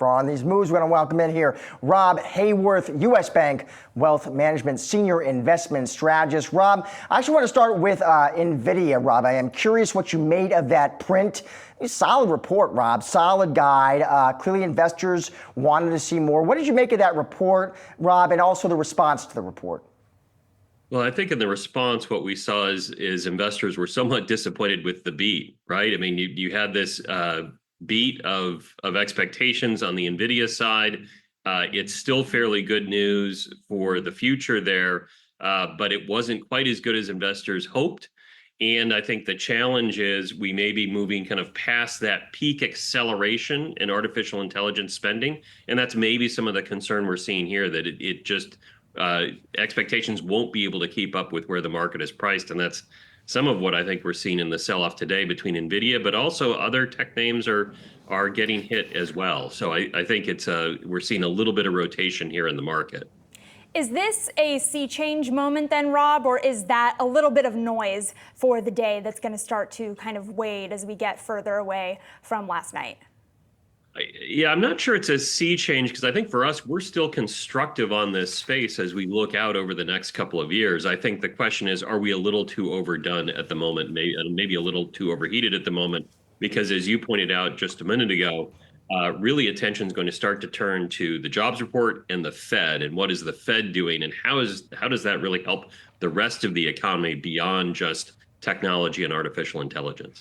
for on these moves. We're going to welcome in here Rob Haworth, U.S. Bank Wealth Management Senior Investment Strategist. Rob, I actually want to start with Nvidia, Rob. I am curious what you made of that print. Solid report, Rob. Solid guide. Clearly investors wanted to see more. What did you make of that report, Rob, and also the response to the report? Well, I think in the response, what we saw is investors were somewhat disappointed with the beat, right? I mean, you had this beat of expectations on the Nvidia side. It's still fairly good news for the future there, but it wasn't quite as good as investors hoped. And I think the challenge is we may be moving kind of past that peak acceleration in artificial intelligence spending. And that's maybe some of the concern we're seeing here, that it just expectations won't be able to keep up with where the market is priced. And that's some of what I think we're seeing in the sell-off today between Nvidia, but also other tech names are getting hit as well. So I think we're seeing a little bit of rotation here in the market. Is this a sea change moment then, Rob, or is that a little bit of noise for the day that's going to start to kind of wade as we get further away from last night? Yeah, I'm not sure it's a sea change, because I think for us, we're still constructive on this space as we look out over the next couple of years. I think the question is, are we a little too overdone at the moment, maybe a little too overheated at the moment? Because as you pointed out just a minute ago, really attention is going to start to turn to the jobs report and the Fed, and what is the Fed doing, and how does that really help the rest of the economy beyond just technology and artificial intelligence?